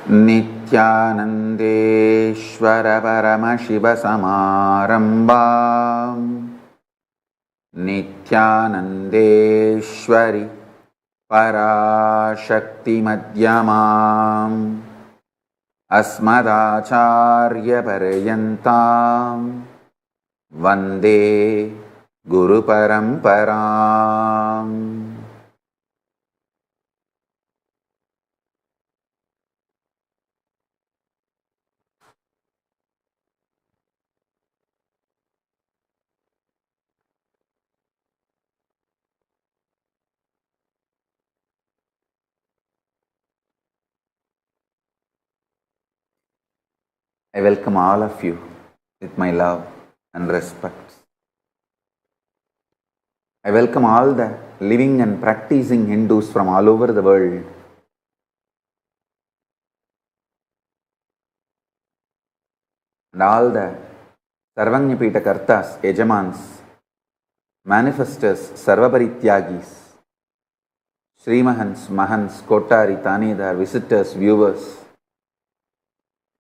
नित्यानन्देश्वर परमशिवसमारम्भां नित्यानन्देश्वरि पराशक्तिमध्यमाम् अस्मदाचार्यपर्यन्तां वन्दे गुरुपरम्पराम्। I welcome all of you with my love and respect. I welcome all the living and practicing Hindus from all over the world. And all the Sarvajnapita Kartas, Yajamans, Manifestors, Sarvaparityagis, Srimahans, Mahans, Kotari, Tanidhar, visitors, viewers,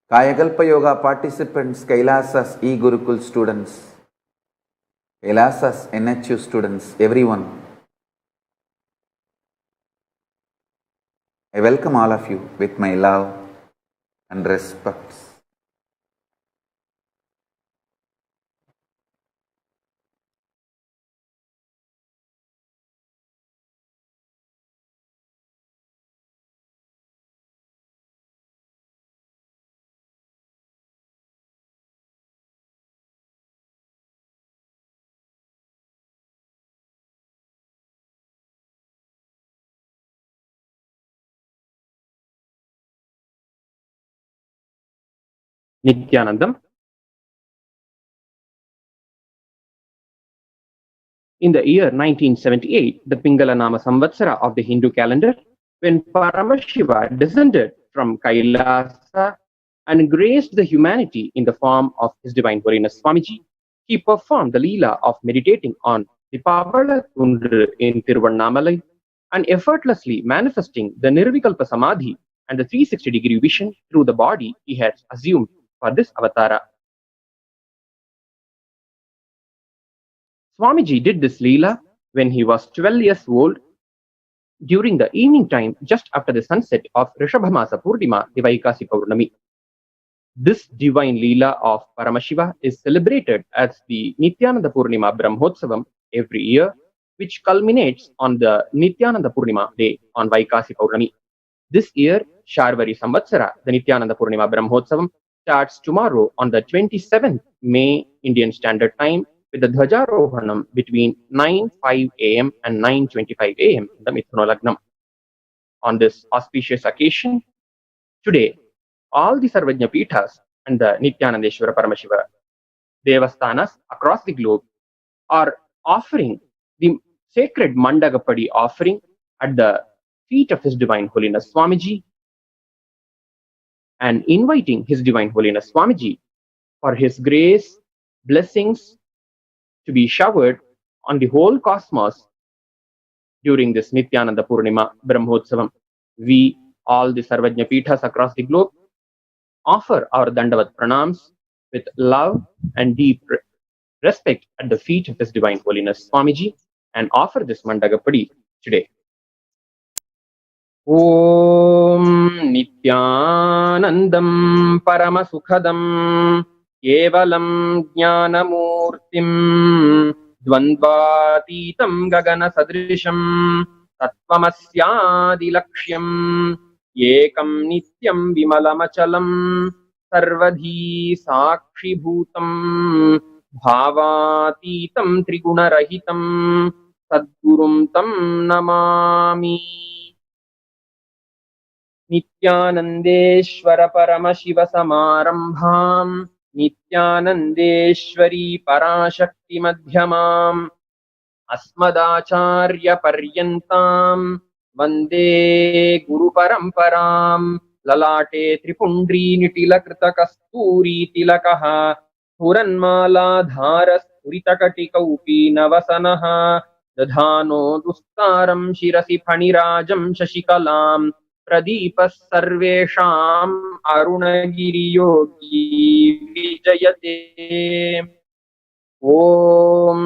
Kayakalpa Yoga participants, Kailasas e-Gurukul students, Kailasas NHU students, everyone. I welcome all of you with my love and respect. Nityanandam. In the year 1978, the Pingala Nama Samvatsara of the Hindu calendar, when Paramashiva descended from Kailasa and graced the humanity in the form of His Divine Holiness Swamiji, he performed the Leela of meditating on the Pavala Kundru in Tiruvannamalai and effortlessly manifesting the Nirvikalpa Samadhi and the 360-degree vision through the body he had assumed for this avatara. Swamiji did this Leela when he was 12 years old during the evening time just after the sunset of Rishabhamasa Purnima Divaikasi Paurnami. This divine Leela of Paramashiva is celebrated as the Nityananda Purnima Brahmotsavam every year, which culminates on the Nityananda Purnima day on Vaikasi Paurnami. This year, Sharvari Samvatsara, the Nityananda Purnima Brahmotsavam, starts tomorrow on the 27th May Indian Standard Time with the Dhwajarohanam between 9:05 AM and 9:25 AM in the Mithuna Lagnam. On this auspicious occasion, today, all the Sarvajnapithas and the Nityanandeshwara Paramashiva Devasthanas across the globe are offering the sacred Mandagapadi offering at the feet of His Divine Holiness Swamiji and inviting His Divine Holiness Swamiji for His grace, blessings to be showered on the whole cosmos during this Nityananda Purnima Brahmotsavam. We, all the Sarvajnapithas across the globe, offer our Dandavat Pranams with love and deep respect at the feet of His Divine Holiness Swamiji and offer this Mandagapadi today. Om Nityanandam Paramasukhadam Kevalam Jnanamurtim Dvandvatitam Gagana Sadrisham Tattvamasyaadi Lakshyam Ekam Nityam Vimalamachalam Sarvadhi Sakshi Bhutam Bhavatitam Trigunarahitam Sadgurum Tam Namami. Nityanandeshwara Paramashiva Samarambham Nityanandeshwari Parashakti Madhyamam Asmadacharya Paryantam Vande Guru Paramparam Lalate Tripundri Nitilakrita Kasturi Tilakaha Puranmala Dharas Puritakatika Upi Navasanaha Dadhano Dustaram Shirasi Phanirajam Shashikalam प्रदीपः सर्वेषाम् अरुणगिरियोगी विजयते। ॐ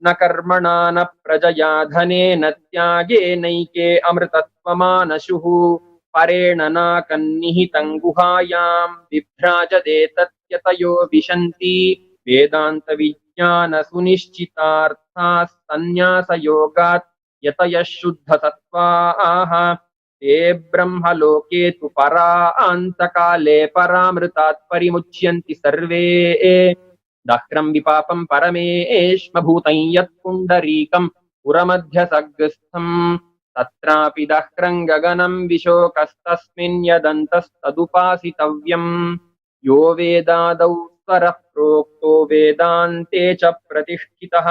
न कर्मणा न प्रजया धनेन त्यागेनैके अमृतत्वमानशुः परेण नाकन्निहितं गुहायां बिभ्राजते तत्यतयो विशन्ति वेदान्तविज्ञानसुनिश्चितार्थाः सन्न्यासयोगात् यतयः शुद्धसत्त्वाः ते ब्रह्मलोके तु परान्तकाले परामृतात् परिमुच्यन्ति सर्वे। दाह्रं विपापं परमेष्मभूतं यत्पुण्डरीकं पुरमध्यसग्रस्थं तत्रापि दाह्रं गगनं विशोकस्तस्मिन् यदन्तस्तदुपासितव्यम्। यो वेदादौ स्वरः प्रोक्तो वेदान्ते च प्रतिष्ठितः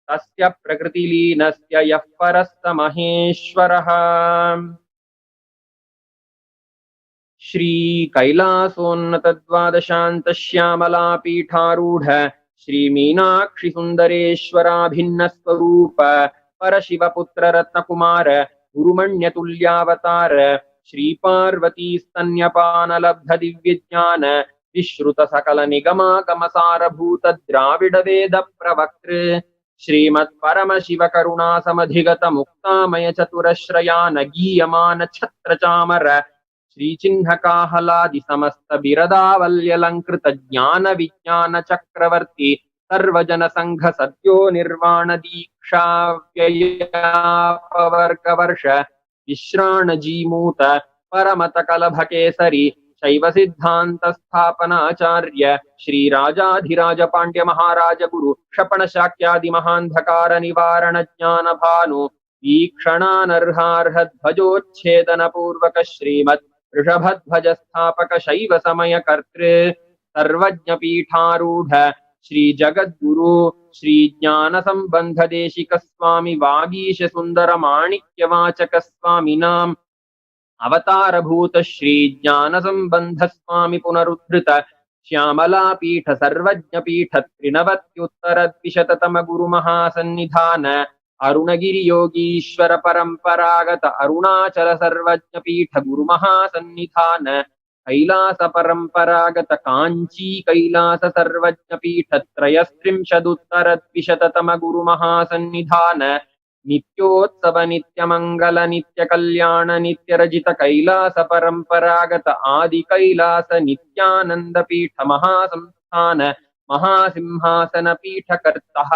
तस्य प्रकृतिलीनस्य यः परः स महेश्वरः। श्रीकैलासोन्नतद्वादशान्तश्यामलापीठारूढ श्रीमीनाक्षिसुन्दरेश्वराभिन्नस्वरूप परशिवपुत्ररत्नकुमार गुरुमण्यतुल्यावतार श्रीपार्वतीस्तन्यपानलब्धदिव्यज्ञान विश्रुतसकलनिगमागमसारभूत द्राविडवेदप्रवक्तृ श्रीमत्परमशिवकरुणासमधिगतमुक्तामयचतुरश्रयान गीयमान छत्रचामर श्रीचिह्नकाहलादि समस्त बिरदावल्यलङ्कृत ज्ञान विज्ञान चक्रवर्ती सर्वजन संघ सद्यो निर्वाण दीक्षा व्ययापवर्गवर्ष विश्राण जीमूत परमत कलभ केसरी शैव सिद्धांत स्थापनाचार्य श्री राजाधिराज पांड्य महाराज गुरु क्षपण शाक्यादि महांधकार निवारण ज्ञान भानु वीक्षणानर्हार्ह ध्वजोच्छेदन पूर्वक श्रीमत् ऋषभध्वज स्थापक शैव समय कर्तृ सर्वज्ञ पीठारूढ़ श्री जगद्गुरु श्री ज्ञान संबंध देशिक स्वामी वागीश सुंदर माणिक्य वाचक स्वामिनाम अवतार भूत श्री ज्ञान संबंध स्वामी पुनरुद्धृत श्यामला पीठ सर्वज्ञ पीठ त्रिनवत्युत्तर द्विशततम गुरु महासन्निधान अरुणगिरि योगीश्वर परंपरागत अरुणाचल सर्वज्ञ पीठ गुरु महासन्निधान कैलास परंपरागत कांची कैलास सर्वज्ञ पीठ त्रयस्त्रिंशदुत्तर द्विशततम गुरु महासन्निधान नित्योत्सव नित्यमंगल नित्य कल्याण नित्य रजित कैलास परंपरागत आदि कैलास नित्यानंद पीठ महासंस्थान महासिंहासन पीठ कर्तः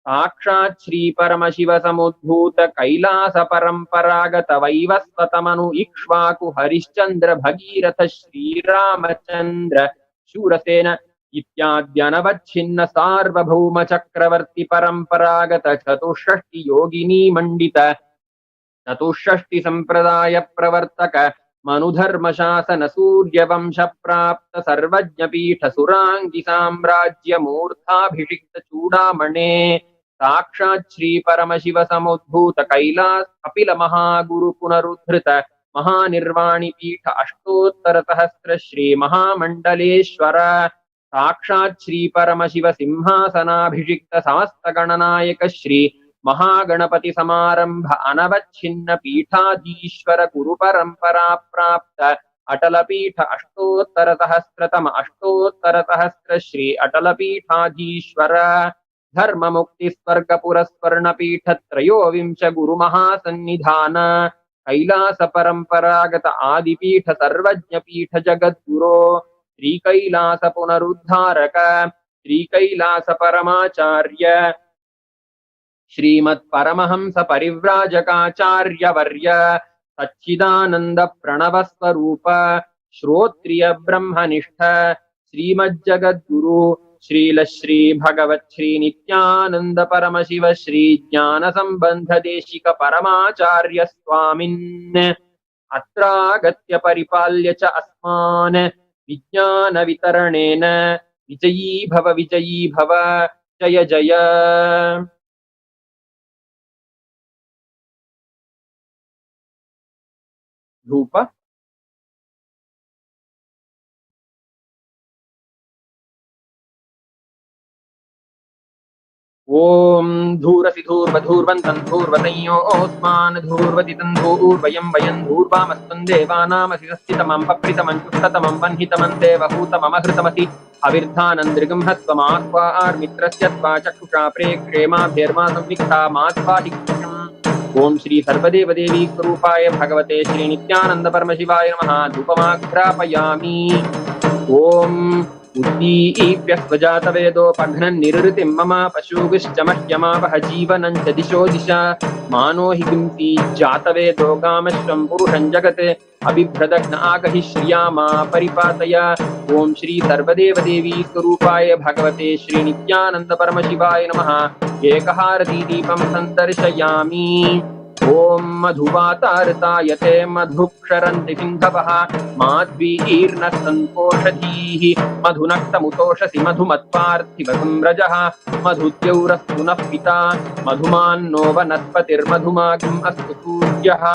साक्षात् श्री परमशिव समुद्भूत कैलास परंपरागत वैवस्वतमनु इक्ष्वाकु हरिश्चंद्र भगीरथ श्रीरामचंद्र शूरसेन इत्याद्यनवच्छिन्न सार्वभौम चक्रवर्ती परंपरागत चतुष्षष्टि योगिनी मंडित चतुष्षष्टि संप्रदाय प्रवर्तक मनुधर्म शासन सूर्य वंश प्राप्त सर्वज्ञ पीठ सुरांगी साम्राज्य मूर्धाभिषिक्त चूड़ामणे साक्षात् श्री परमशिव समुद्भूत कैलास कपिल महागुरु पुनरुद्धृत महानिर्वाणी पीठ अष्टोत्तर सहस्र श्री महामंडलेश्वर साक्षात् श्री परमशिव सिंहासनाभिषिक्त समस्त गणनायक श्री महागणपति समारंभ अनवच्छिन्न पीठाधीश्वर गुरु परंपरा प्राप्त अटल पीठ अष्टोत्तर सहस्रतम अष्टोत्तर सहस्र श्री अटल पीठाधीश्वर धर्म मुक्ति स्वर्ग पुरस्वर्ण पीठ त्रयोविंश गुरु महासन्निधान कैलास परंपरागत आदिपीठ सर्वज्ञ पीठ जगद्गुरो श्रीकैलास पुनरुद्धारक श्रीकैलास परमाचार्य श्रीमत् परमहंस परिव्राजकाचार्य वर्य सच्चिदानंद प्रणव स्वरूप श्रोत्रिय ब्रह्मनिष्ठ श्रीमज्जगद्गुरु श्रील श्री भगवत श्री नित्यानंद परमशिव श्री ज्ञान संबंध देशिक परमाचार्य स्वामिन् अत्रागत्य परिपाल्य च अस्मान् विज्ञान वितरणेन विजयी भव जय जय। धूप ॐ धूरसि धूर्वधूर्वन्तं धूर्वतञ्योऽस्मान् धूर्वतितं धूर्वयं वयं धूर्वामस्त्वं देवानामसि सस्थितमं पप्रितमं चुष्टतमं वह्नितमं देवहूतममहृतमसि अविर्धानन्दृगंहस्त्वमास्वार्मित्रस्य त्वा चक्षुषा प्रेक्षेमाभ्यर्मा संविक्ता मास्वाहिक्षम् ओम श्री सर्वदेवदेवी स्वरूपाय भगवते श्री नित्यानंद परमशिवाय नमः धूपमाघ्रापयामि ओम उद्दीप्यस्वजातवेदोपघ्नन् निरृतिं मम पशुभिश्च मह्यमावह जीवनं च दिशो दिशा मानो हि किंसि जातवेदो गामश्वं पुरुषं जगत् अबिभ्रदग्न आगहि श्रियामा परिपातय ओम श्री सर्वदेवदेवी स्वरूपाय भगवते श्री नित्यानंद परमशिवाय नमः एकहारती दीपं सन्दर्शयामि ओम मधुवातारतायते मधुक्षरन्ति सिन्धवः माध्वीर्न सन्तोषधीः मधुनक्तमुतोषसि मधुमत्पार्थिवसं रजः मधुद्यौरस्तु नः पिता मधुमान्नो वनस्पतिर्मधुमागम् अस्तु सूर्यः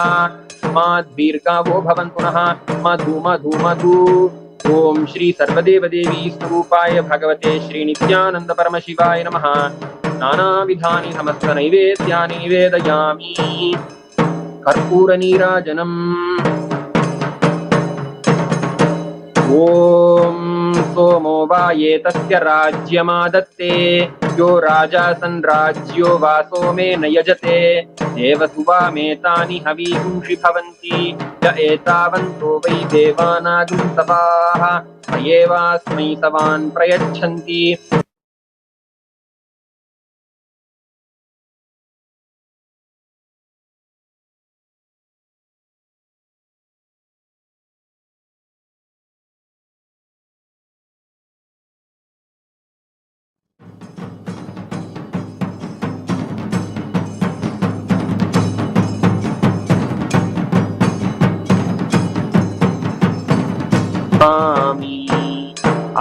माद्वीर्गावो भवन्तु नः मधु मधु मधु ओम श्री सर्वदेवदेवी स्वरूपाय भगवते श्री नित्यानंद परमशिवाय नमः नानाविधानि समस्त नैवेद्यानि निवेदयामि कर्पूरनीराजनम् ओम सोमो वा ये तस्य राज्यमादत्ते यो राजा संराज्यो वा सोमेन यजते देवसुवामेतानि हवींषि भवन्ति य एतावन्तो वै देवानागं सवाः मयेवास्मै सवान् प्रयच्छन्ति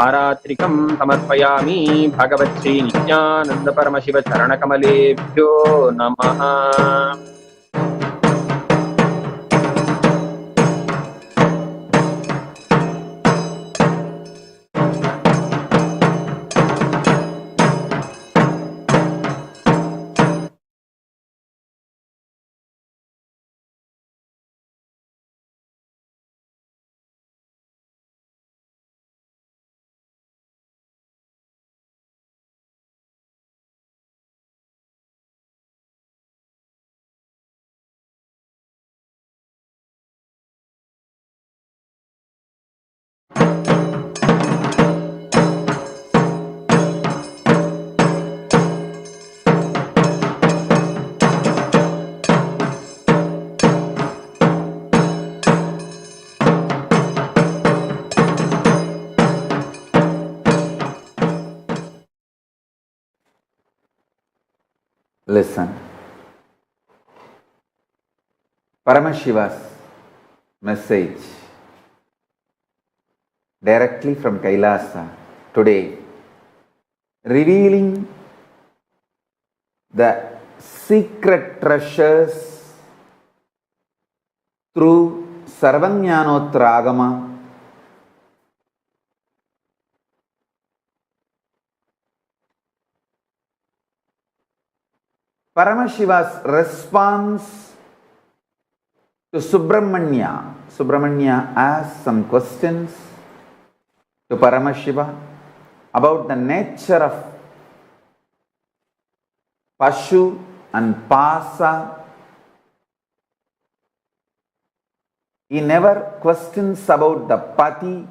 आरात्रिकं समर्पयामि भगवत्श्री नित्यानंद परमशिव चरणकमलेभ्यो नमः Listen. Paramashiva's message directly from Kailasa today, revealing the secret treasures through SARVAJNANOTTARA AGAMA, Paramashiva's response to Subramanya. Subramanya asked some questions to Paramashiva about the nature of PASHU and PASHA. He never questions about the PATI.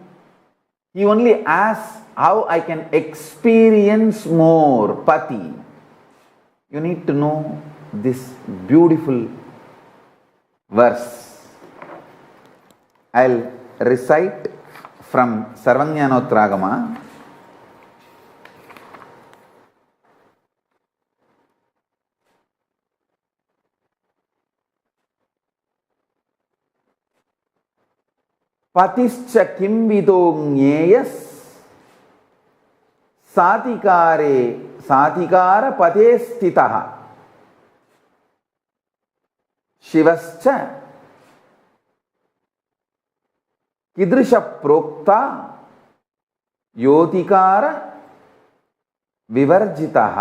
He only asks how I can experience more PATI. You need to know this beautiful verse. I'll recite from SARVAJNANOTTARA AGAMA. PATISHCA किं विधो JNEYASSAADHIKAARE साधिकार पदे स्थितः शिवश्च कीदृश प्रोक्ता योधिकार विवर्जितः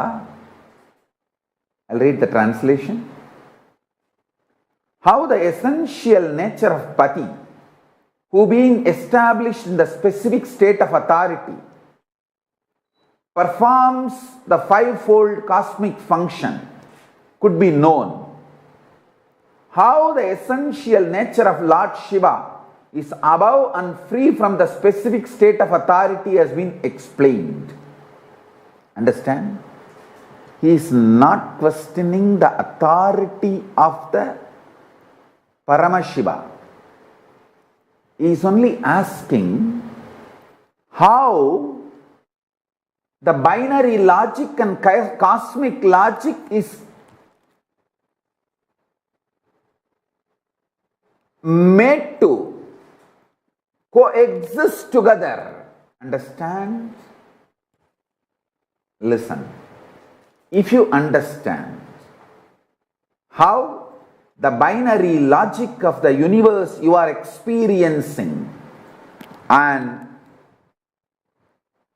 I'll read the translation. How the essential nature of Pati, who being established in the specific state of authority, performs the fivefold cosmic function, could be known. How the essential nature of Lord Shiva is above and free from the specific state of authority has been explained. Understand? He is not questioning the authority of the Paramashiva. He is only asking how the binary logic and cosmic logic is made to coexist together. Understand? Listen. If you understand how the binary logic of the universe you are experiencing and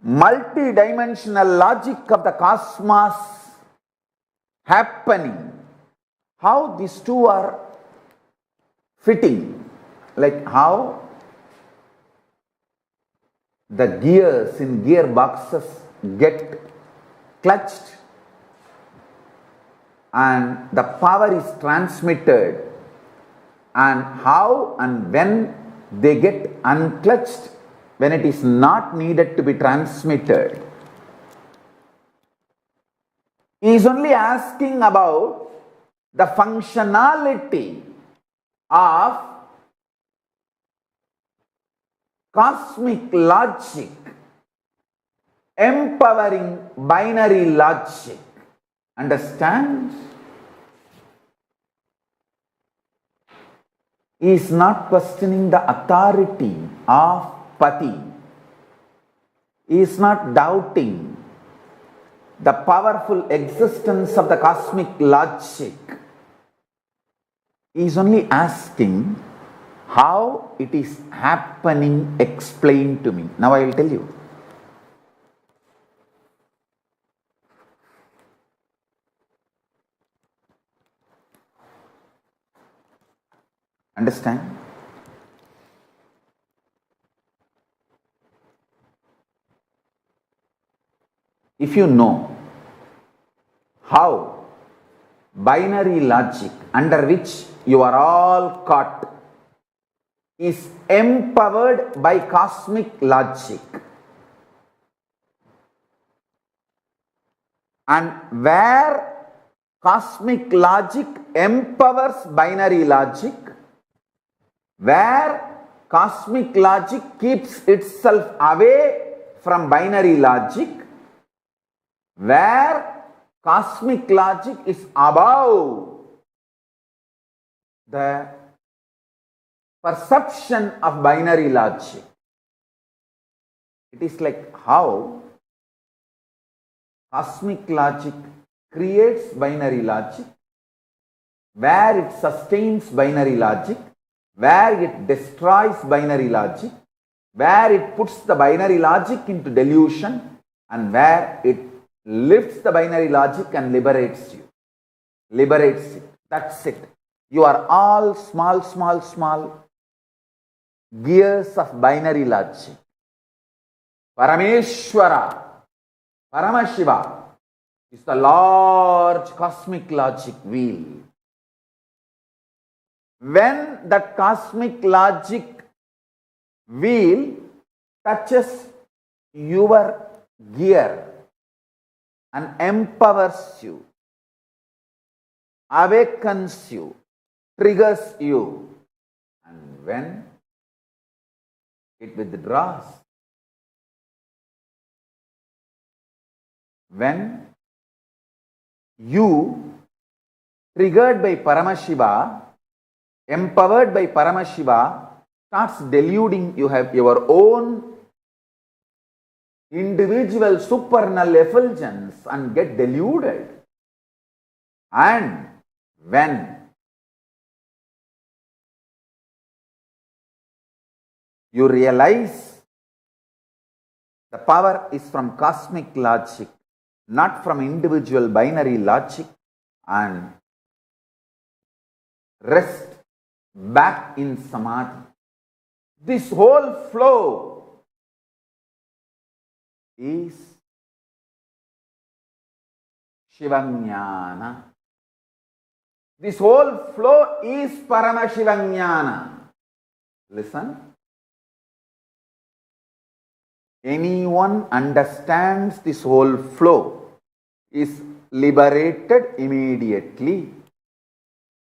multidimensional logic of the cosmos happening, how these two are fitting, like how the gears in gearboxes get clutched and the power is transmitted, and how and when they get unclutched when it is not needed to be transmitted. He is only asking about the functionality of cosmic logic empowering binary logic. Understand? He is not questioning the authority of Pati. He is not doubting the powerful existence of the cosmic logic. He is only asking how it is happening, explain to me. Now I will tell you. Understand? If you know how binary logic under which you are all caught is empowered by cosmic logic, and where cosmic logic empowers binary logic, where cosmic logic keeps itself away from binary logic, where cosmic logic is above the perception of binary logic. It is like how cosmic logic creates binary logic, where it sustains binary logic, where it destroys binary logic, where it puts the binary logic into delusion, and where it lifts the binary logic and liberates you. Liberates it. That's it. You are all small gears of binary logic. Parameshwara, Paramashiva is the large cosmic logic wheel. When that cosmic logic wheel touches your gear and empowers you, awakens you, triggers you, and when it withdraws, when you, triggered by Paramashiva, empowered by Paramashiva, starts deluding, you have your own individual supernal effulgence and get deluded. And when you realize the power is from cosmic logic, not from individual binary logic, and rest back in samadhi. This whole flow is Shivajnana. This whole flow is Paramashivajnana. Listen. Anyone understands this whole flow is liberated immediately.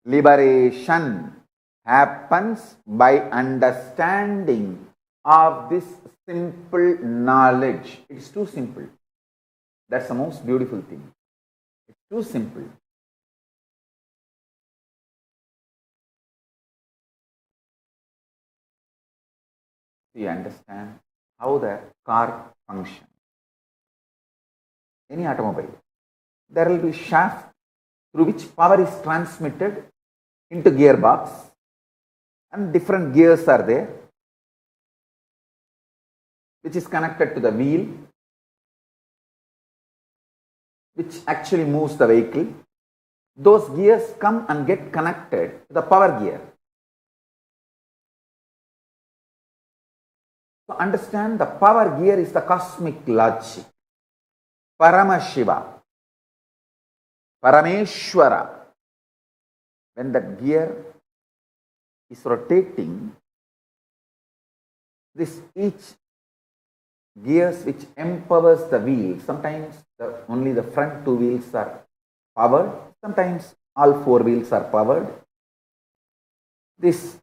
Liberation happens by understanding of this simple knowledge. It's too simple. That's the most beautiful thing. It's too simple. You understand how the car functions. Any automobile, there will be shaft through which power is transmitted into gearbox, and different gears are there, which is connected to the wheel, which actually moves the vehicle. Those gears come and get connected to the power gear. So understand, the power gear is the cosmic logic. Paramashiva, Parameshwara. When that gear is rotating, this each gears which empowers the wheel. Sometimes only the front two wheels are powered. Sometimes all four wheels are powered. This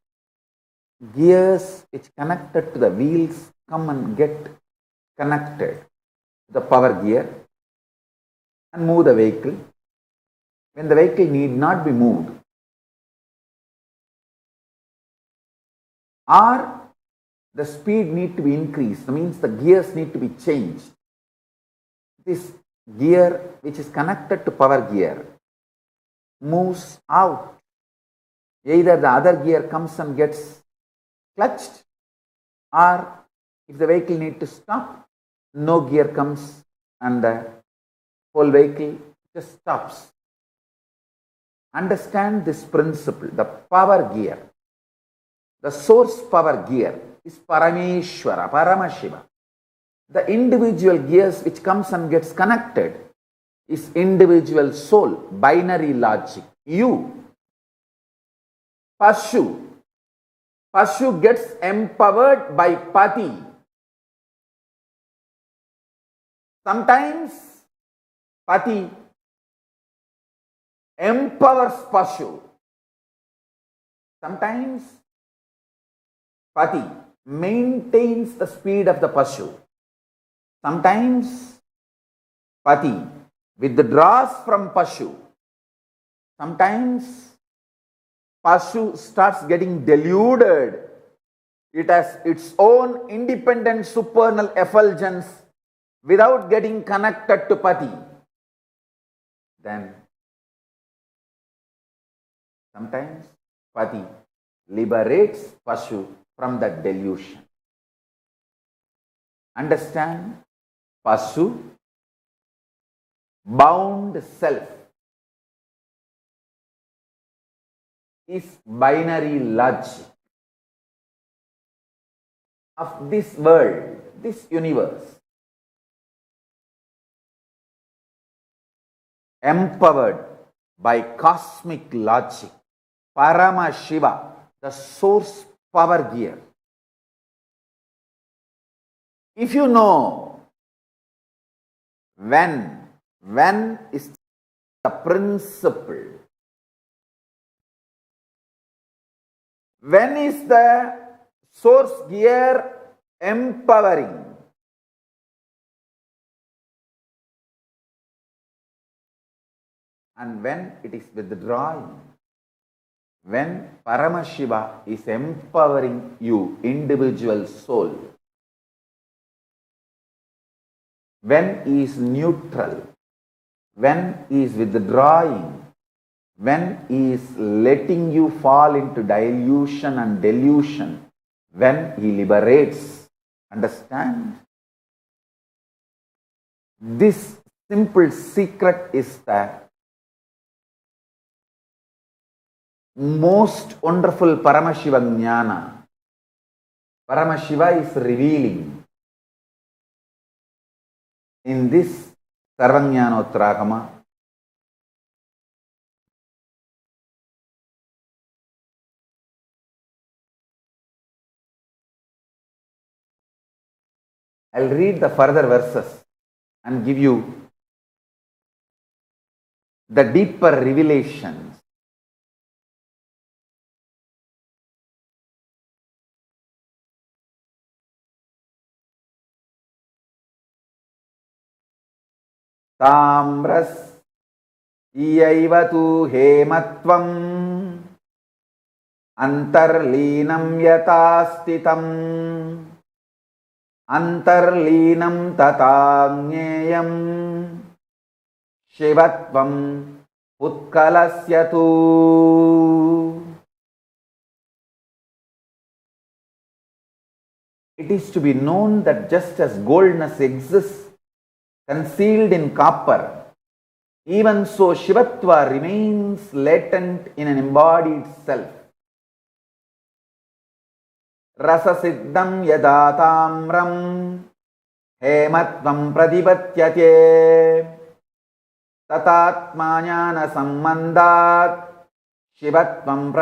gears which connected to the wheels come and get connected to the power gear and move the vehicle. When the vehicle need not be moved, or the speed need to be increased, that means the gears need to be changed. This gear which is connected to power gear moves out. Either the other gear comes and gets clutched, or if the vehicle need to stop, no gear comes and the whole vehicle just stops. Understand this principle. The power gear, the source power gear is Parameshwara, Paramashiva. The individual gears which comes and gets connected is individual soul, binary logic. You, Pashu. Pashu gets empowered by Pati. Sometimes Pati empowers Pashu. Sometimes Pati maintains the speed of the Pashu. Sometimes Pati withdraws from Pashu. Sometimes Pashu starts getting deluded. It has its own independent supernal effulgence without getting connected to Pati. Then sometimes Pati liberates Pashu from that delusion. Understand? Pashu, bound self, is binary logic of this world, this universe. Empowered by cosmic logic, Paramashiva, the source power gear. If you know when is the principle, when is the source gear empowering, and when it is withdrawing, when Paramashiva is empowering you, individual soul, when he is neutral, when he is withdrawing, when he is letting you fall into dilution and delusion, when he liberates. Understand? This simple secret is the most wonderful Paramashiva Jnana. Paramashiva is revealing in this Sarvajnanottara Agama. I'll read the further verses and give you the deeper revelations. Tamras iyaiva tu hematvam antarleenam yatastitam antarleenam tatagnyeyam shivatvam utkalasyatu. It is to be known that just as goldness exists concealed in copper, even so Shivatva remains latent in an embodied self. Rasa siddham yadatamram hematvam pradipatyate tatatmanyana sammandat shivatvam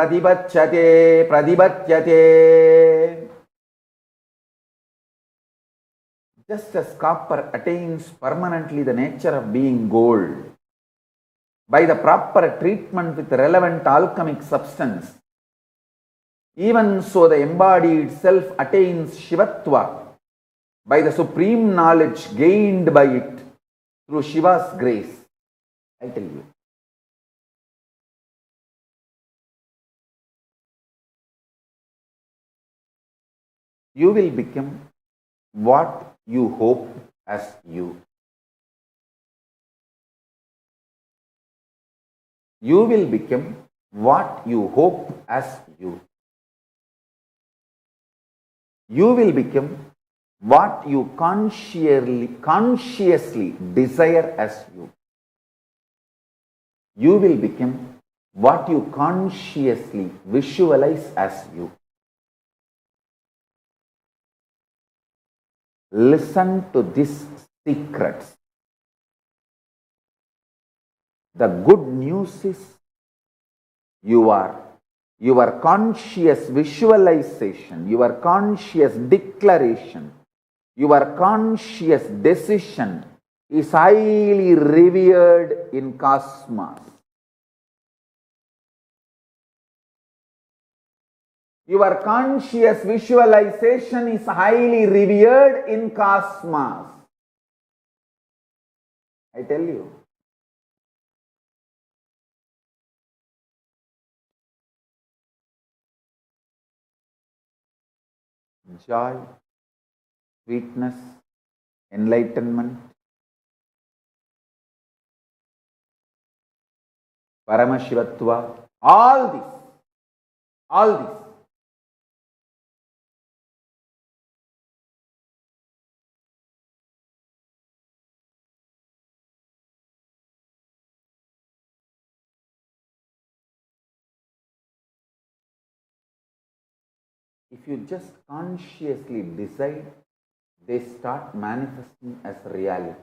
pradipatyate. Just as copper attains permanently the nature of being gold by the proper treatment with relevant alchemic substance, even so the embodied self attains Shivatva by the supreme knowledge gained by it through Shiva's grace. I tell you. You will become what you hope as you. You will become what you hope as you. You will become what you consciously desire as you. You will become what you consciously visualize as you. Listen to these secrets. The good news is your conscious visualization, your conscious declaration, your conscious decision is highly revered in cosmos. Your conscious visualization is highly revered in cosmos. I tell you. Joy, sweetness, enlightenment, Paramashivatva, all this. If you just consciously decide, they start manifesting as reality.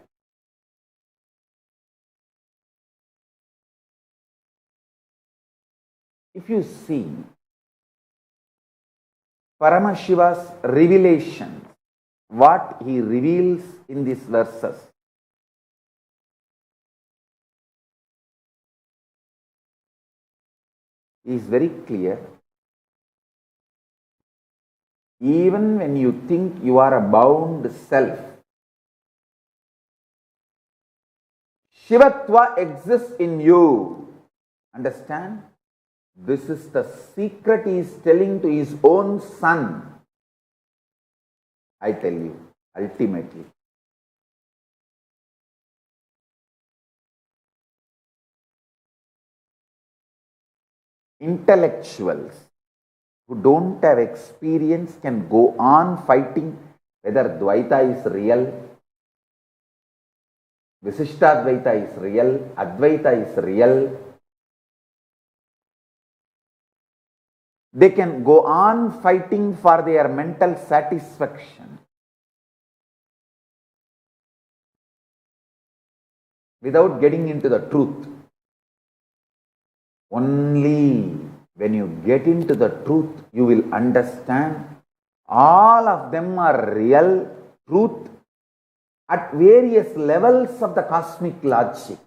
If you see Paramashiva's revelation, what he reveals in these verses, is very clear. Even when you think you are a bound self, Shivatva exists in you. Understand? This is the secret he is telling to his own son. I tell you, ultimately. Intellectuals who don't have experience can go on fighting whether Dvaita is real, Visishtadvaita is real, Advaita is real. They can go on fighting for their mental satisfaction without getting into the truth. Only when you get into the truth, you will understand all of them are real truth at various levels of the cosmic logic.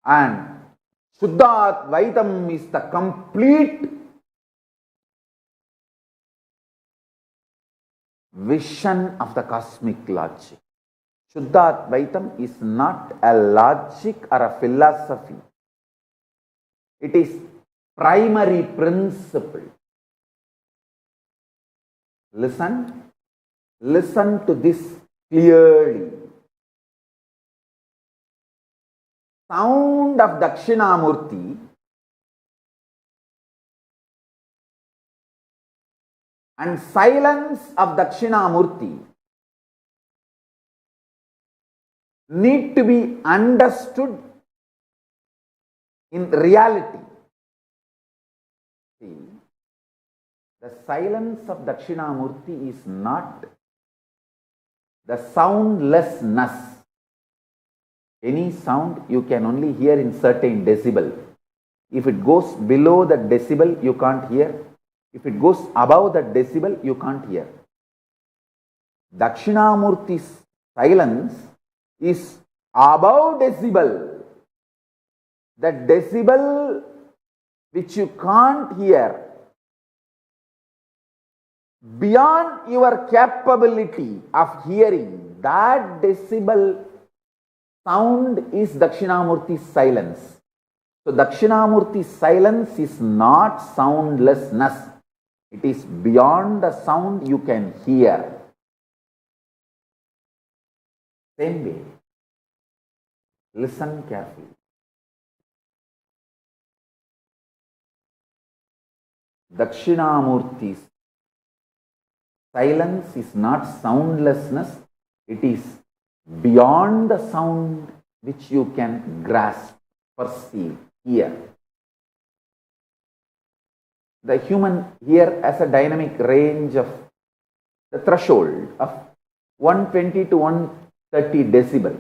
And Shuddha Advaitam is the complete vision of the cosmic logic. Shuddha Advaitam is not a logic or a philosophy. It is primary principle. Listen to this clearly. Sound of Dakshinamurti and silence of Dakshinamurti need to be understood in reality. See, the silence of Dakshinamurti is not the soundlessness. Any sound you can only hear in certain decibel. If it goes below the decibel, you can't hear. If it goes above the decibel, you can't hear. Dakshinamurti's silence is above decibel. The decibel which you can't hear, beyond your capability of hearing, that decibel sound is Dakshinamurti's silence. So Dakshinamurti's silence is not soundlessness. It is beyond the sound you can hear. Same way. Listen carefully. Dakshinamurti's silence is not soundlessness. It is beyond the sound which you can grasp, perceive, hear. The human here has a dynamic range of the threshold of 120 to 130 decibel.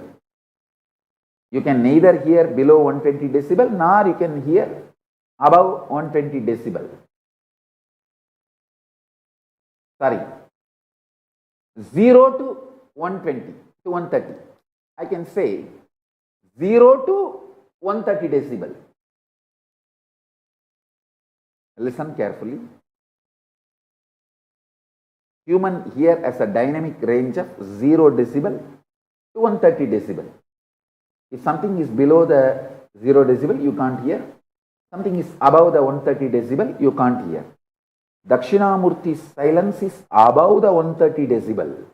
You can neither hear below 120 decibel nor you can hear above 120 decibel. Sorry, 0 to 120 to 130. I can say 0 to 130 decibel. Listen carefully. Human here has a dynamic range of 0 decibel to 130 decibel. If something is below the 0 decibel, you can't hear. Something is above the 130 decibel, you can't hear. Dakshinamurti's silence is above the 130 decibel.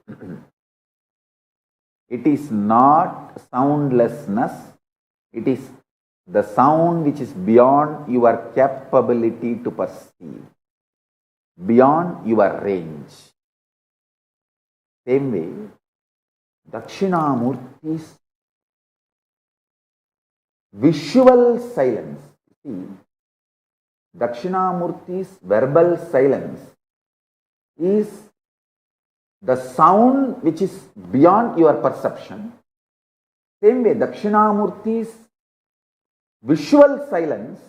It is not soundlessness. It is the sound which is beyond your capability to perceive, beyond your range. Same way, Dakshinamurti's visual silence. See, Dakshinamurti's verbal silence is the sound which is beyond your perception. Same way, Dakshinamurti's visual silence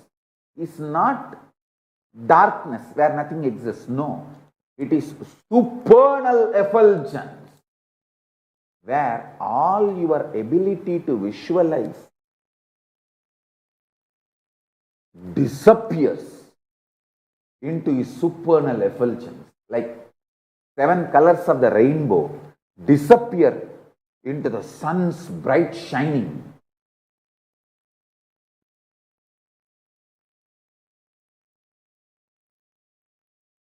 is not darkness where nothing exists. No, it is supernal effulgence where all your ability to visualize disappears into a supernal effulgence, like 7 colors of the rainbow disappear into the sun's bright shining.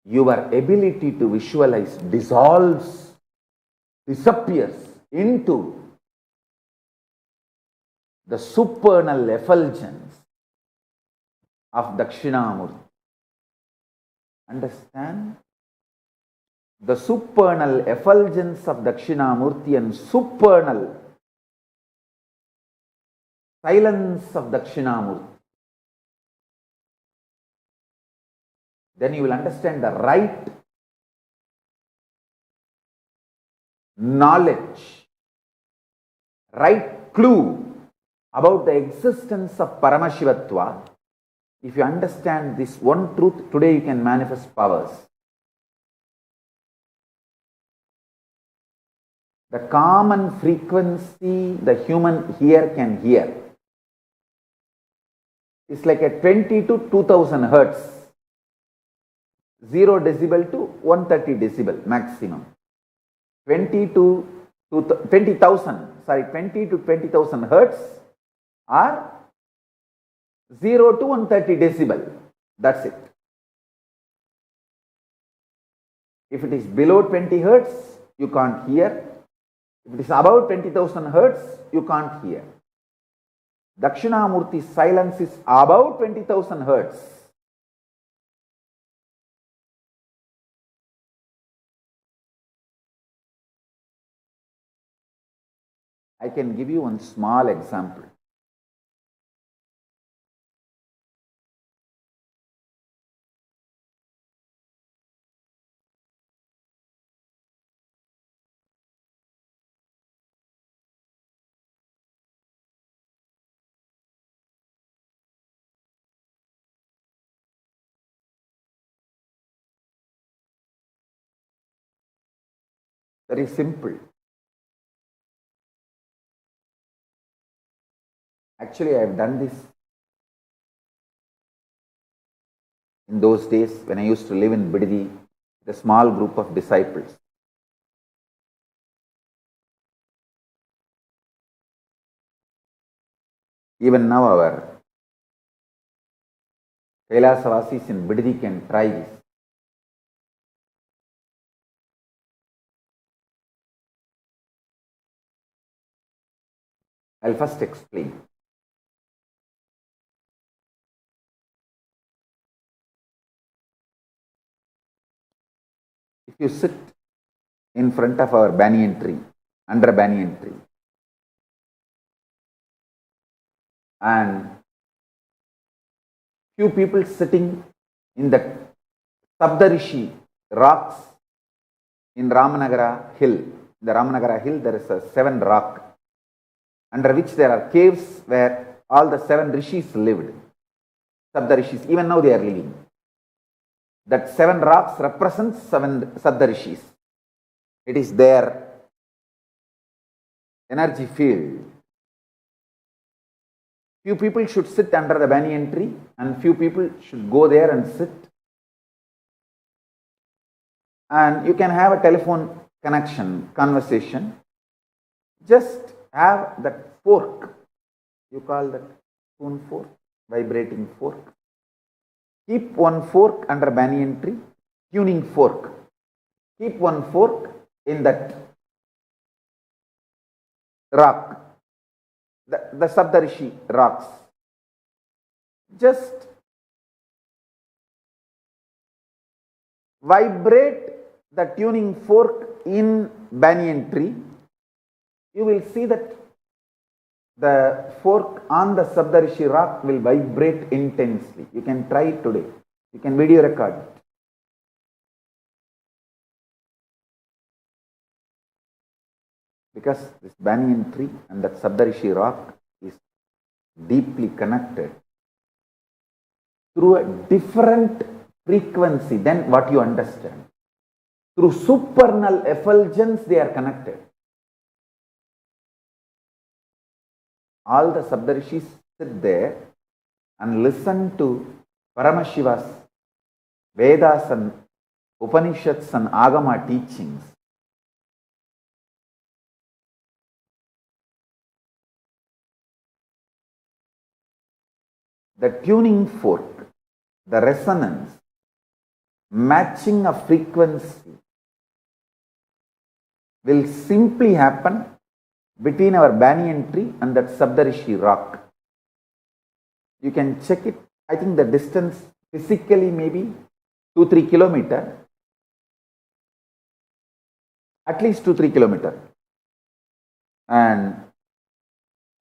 Your ability to visualize dissolves, disappears into the supernal effulgence of Dakshinamurti. Understand? The supernal effulgence of Dakshinamurti and supernal silence of Dakshinamurti then you will understand the right knowledge, right clue about the existence of Paramashivatva. If you understand this one truth, today you can manifest powers. The common frequency the human ear can hear is like a 20 to 2000 hertz, 0 decibel to 130 decibel maximum. 20 to 20,000 hertz or 0 to 130 decibel. That's it. If it is below 20 hertz, you can't hear. If it is above 20,000 hertz, you can't hear. Dakshinamurti's silence is above 20,000 hertz. I can give you one small example. Very simple. Actually, I have done this in those days when I used to live in VIDHO with a small group of disciples. Even now our Kailasavasis in VIDHO can try this. I'll first explain. If you sit in front of our banyan tree, under a banyan tree, and few people sitting in the Sabdarishi rocks in Ramanagara hill. In the Ramanagara hill there is a 7 rock under which there are caves where all the 7 rishis lived. Sabdarishis, even now they are living. That 7 rocks represents 7 Sabdarishis. It is their energy field. Few people should sit under the banyan tree and few people should go there and sit. And you can have a telephone connection, conversation. Just have that fork. You call that spoon fork, vibrating fork. Keep one fork under banyan tree, tuning fork. Keep one fork in that rock, the Sabdarishi rocks. Just vibrate the tuning fork in banyan tree. You will see that the fork on the Sabdarishi rock will vibrate intensely. You can try it today. You can video record it. Because this banyan tree and that Sabdarishi rock is deeply connected through a different frequency than what you understand. Through supernal effulgence they are connected. All the Sabdarishis sit there and listen to Paramashiva's Vedas and Upanishads and Agama teachings. The tuning fork, the resonance, matching of frequency will simply happen between our banyan tree and that Sabdarishi rock. You can check it. I think the distance physically maybe 2-3 kilometers. At least 2-3 kilometers. And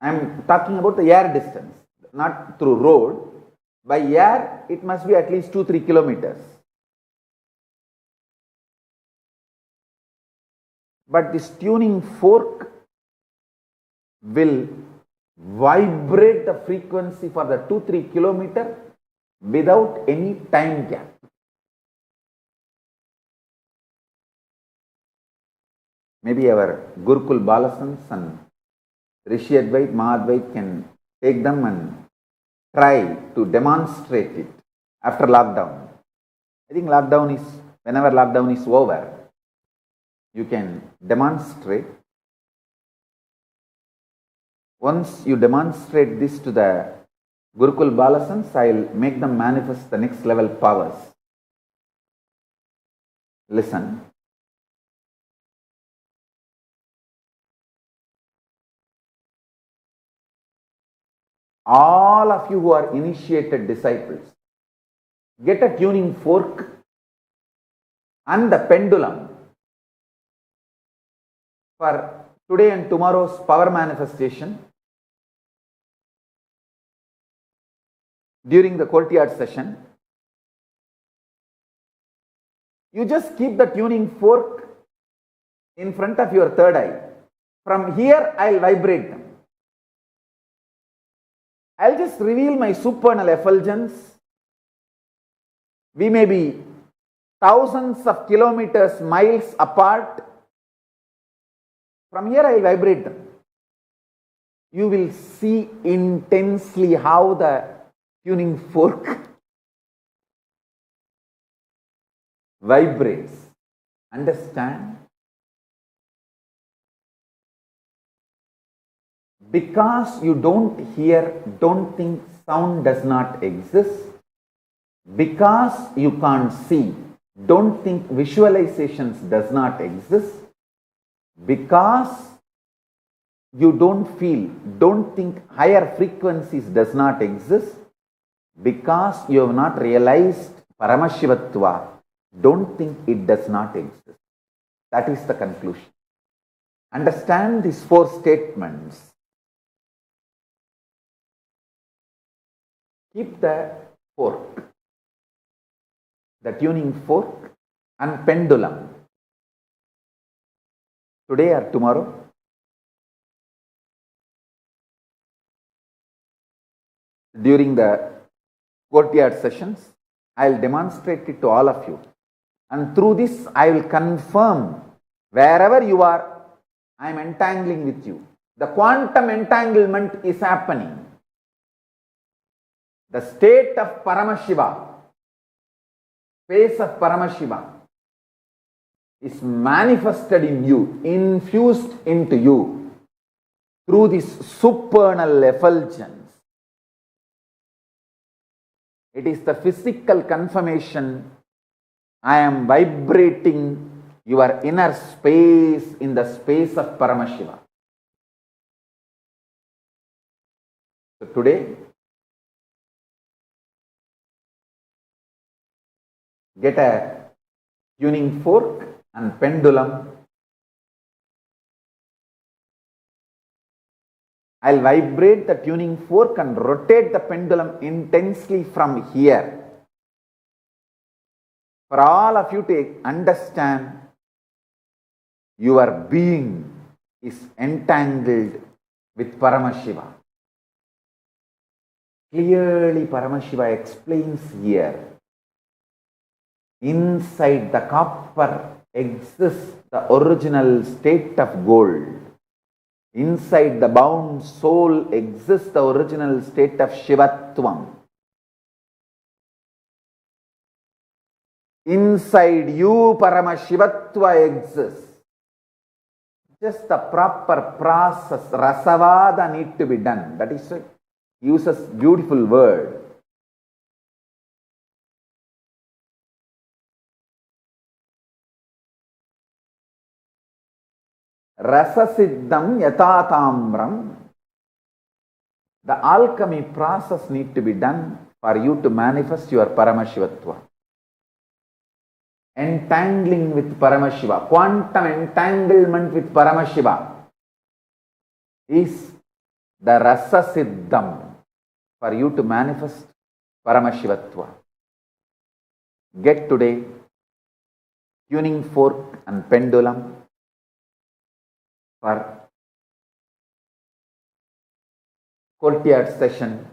I am talking about the air distance, not through road. By air, it must be at least 2-3 kilometers. but this tuning fork will vibrate the frequency for the 2-3 kilometer without any time gap. Maybe our Gurukul Balasans and Rishi Advait, Mahadvait can take them and try to demonstrate it after lockdown. I think whenever lockdown is over, you can demonstrate. Once you demonstrate this to the Gurukul Balasans, I will make them manifest the next level powers. Listen. All of you who are initiated disciples, get a tuning fork and the pendulum for today and tomorrow's power manifestation. During the courtyard session, you just keep the tuning fork in front of your third eye. From here, I'll vibrate them. I'll just reveal my supernal effulgence. We may be thousands of kilometers, miles apart. From here, I'll vibrate them. You will see intensely how the tuning fork vibrates. Understand? Because you don't hear, don't think sound does not exist. Because you can't see, don't think visualizations does not exist. Because you don't feel, don't think higher frequencies does not exist. Because you have not realized Paramashivatva, don't think it does not exist. That is the conclusion. Understand these 4 statements. Keep the fork, the tuning fork and pendulum. Today or tomorrow, during the courtyard sessions, I will demonstrate it to all of you. And through this, I will confirm wherever you are, I am entangling with you. The quantum entanglement is happening. The state of Paramashiva, space of Paramashiva, is manifested in you, infused into you through this supernal effulgence. It is the physical confirmation. I am vibrating your inner space in the space of Paramashiva. So today, get a tuning fork and pendulum. I'll vibrate the tuning fork and rotate the pendulum intensely from here. For all of you to understand, your being is entangled with Paramashiva. Clearly, Paramashiva explains here. Inside the copper exists the original state of gold. Inside the bound soul exists the original state of Shivatvam. Inside you, Paramashivatva exists. Just the proper process, rasavada, need to be done. That is why he uses beautiful word. Rasasiddham yatatamram. The alchemy process need to be done for you to manifest your Paramashivatva. Entangling with Paramashiva, quantum entanglement with Paramashiva is the Rasasiddham for you to manifest Paramashivatva. Get today tuning fork and pendulum. for courtyard session.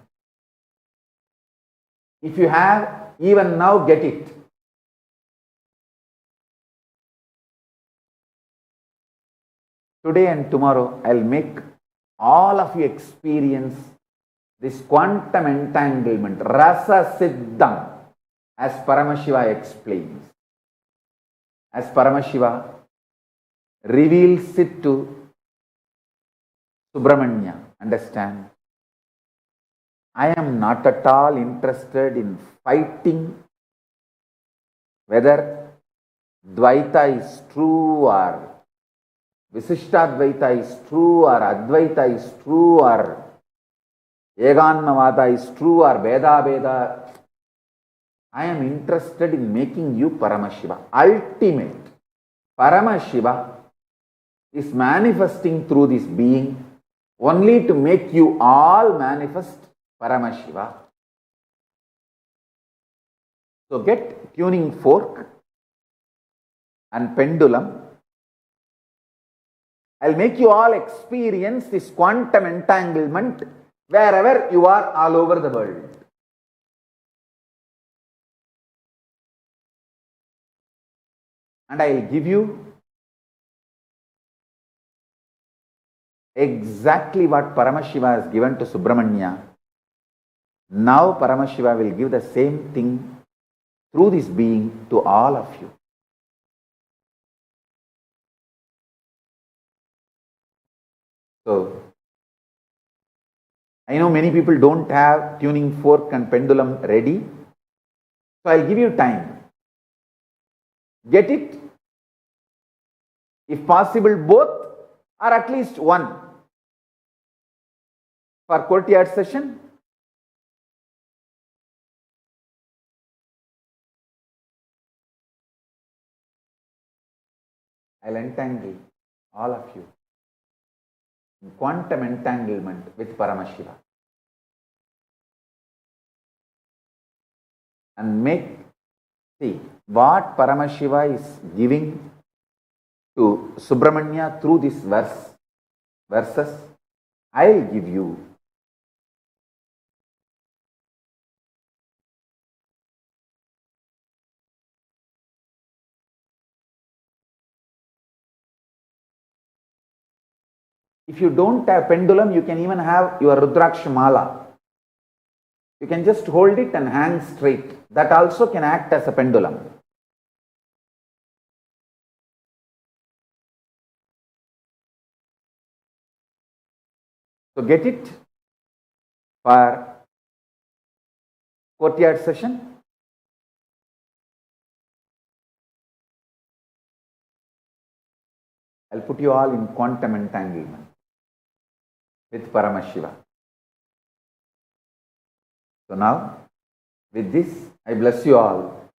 If you have, even now get it. Today and tomorrow, I'll make all of you experience this quantum entanglement, rasa siddham, as Paramashiva explains. As Paramashiva reveals it to Subramanya. Understand? I am not at all interested in fighting whether Dvaita is true or Visishtadvaita is true or Advaita is true or Eganmavada is true or Veda. I am interested in making you Paramashiva. Ultimate. Paramashiva is manifesting through this being only to make you all manifest Paramashiva. So get tuning fork and pendulum. I'll make you all experience this quantum entanglement wherever you are all over the world. And I'll give you exactly what Paramashiva has given to Subramanya. Now Paramashiva will give the same thing through this being to all of you. So, I know many people don't have tuning fork and pendulum ready. So I'll give you time. Get it? If possible, both or at least one for courtyard session. I'll entangle all of you in quantum entanglement with Paramashiva and see what Paramashiva is giving to Subramanya through this verses, I'll give you. If you don't have pendulum, you can even have your Rudraksha Mala. You can just hold it and hang straight. That also can act as a pendulum. So get it for courtyard session. I'll put you all in quantum entanglement with Paramashiva. So now, with this, I bless you all.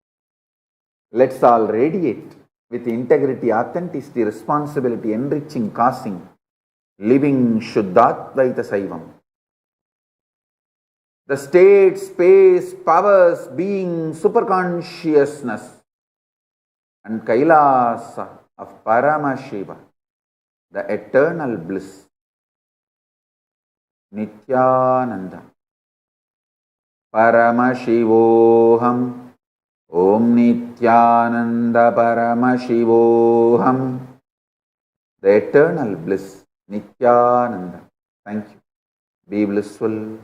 Let's all radiate with integrity, authenticity, responsibility, enriching, causing, living Shuddhatvaita Saivam. The state, space, powers, being, superconsciousness and Kailasa of Paramashiva, the eternal bliss, Nityananda. Paramashivoham, Om Nityananda Paramashivoham, the eternal bliss, Nityananda. Thank you. Be blissful.